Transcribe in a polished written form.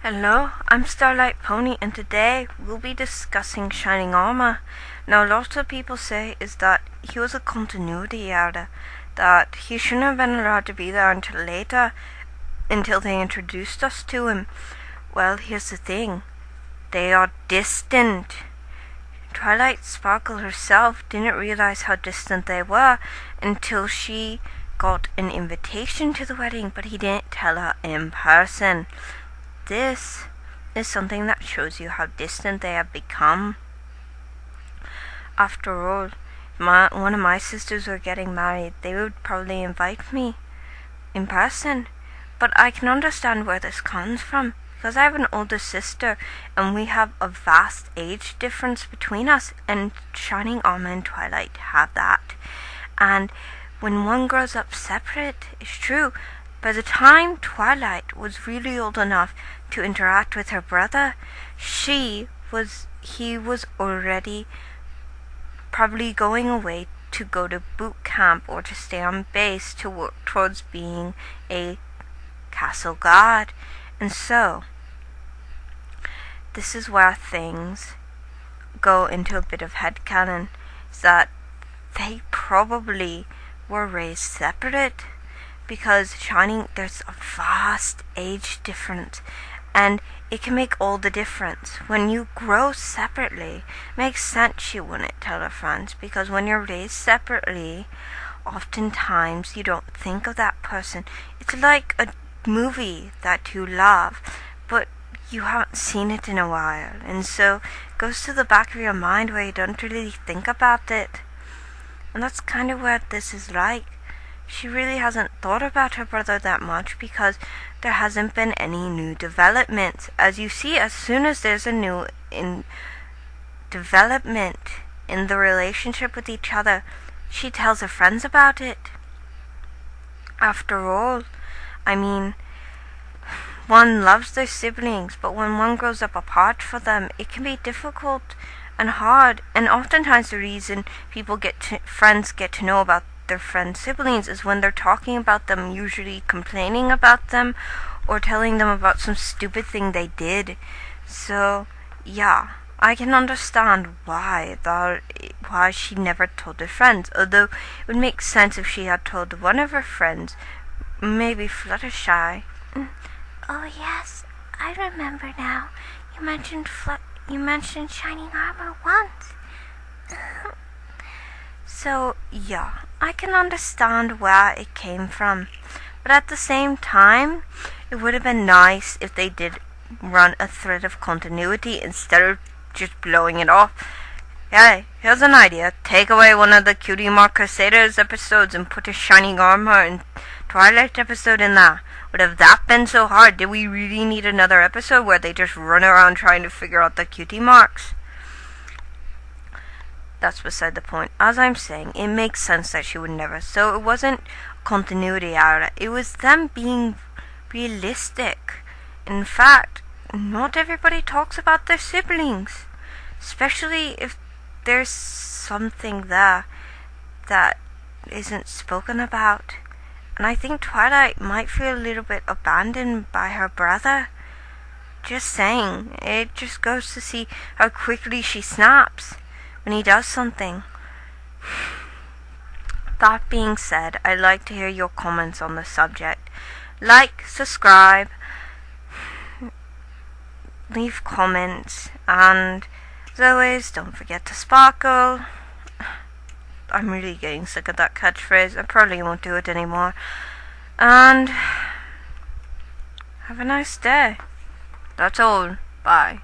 Hello, I'm Starlight Pony, and today we'll be discussing Shining Armor. Now, lots of people say is that he was a continuity error, that he shouldn't have been allowed to be there until later, until they introduced us to him. Well, here's the thing. They are distant. Twilight Sparkle herself didn't realize how distant they were until she got an invitation to the wedding, but he didn't tell her in person. This is something that shows you how distant they have become. After all, if one of my sisters were getting married, they would probably invite me in person. But I can understand where this comes from, because I have an older sister and we have a vast age difference between us, and Shining Armor and Twilight have that. And when one grows up separate, it's true, by the time Twilight was really old enough to interact with her brother, he was already probably going away to go to boot camp or to stay on base to work towards being a castle guard. And so, this is where things go into a bit of headcanon, is that they probably were raised separate, because there's a vast age difference, and it can make all the difference. When you grow separately, it makes sense you wouldn't tell her friends, because when you're raised separately, oftentimes you don't think of that person. It's like a movie that you love, but you haven't seen it in a while, and so it goes to the back of your mind where you don't really think about it. And that's kind of what this is like. She really hasn't thought about her brother that much because there hasn't been any new developments. As you see, as soon as there's a new development in the relationship with each other, she tells her friends about it. After all, one loves their siblings, but when one grows up apart from them, it can be difficult and hard. And oftentimes the reason friends get to know about their friends' siblings is when they're talking about them, usually complaining about them or telling them about some stupid thing they did. So yeah, I can understand why she never told her friends, although it would make sense if she had told one of her friends, maybe Fluttershy. Oh yes, I remember now. You mentioned Shining Armor once. So yeah, I can understand where it came from, but at the same time, it would have been nice if they did run a thread of continuity instead of just blowing it off. Hey, here's an idea. Take away one of the Cutie Mark Crusaders episodes and put a Shining Armor and Twilight episode in there. Would have that been so hard? Did we really need another episode where they just run around trying to figure out the cutie marks? That's beside the point. As I'm saying, it makes sense that she would never. So it wasn't continuity error. It was them being realistic. In fact, not everybody talks about their siblings, especially if there's something there that isn't spoken about. And I think Twilight might feel a little bit abandoned by her brother. Just saying. It just goes to see how quickly she snaps when he does something. That being said, I'd like to hear your comments on the subject. Like, subscribe, leave comments, and as always, don't forget to sparkle. I'm really getting sick of that catchphrase. I probably won't do it anymore. And have a nice day. That's all. Bye.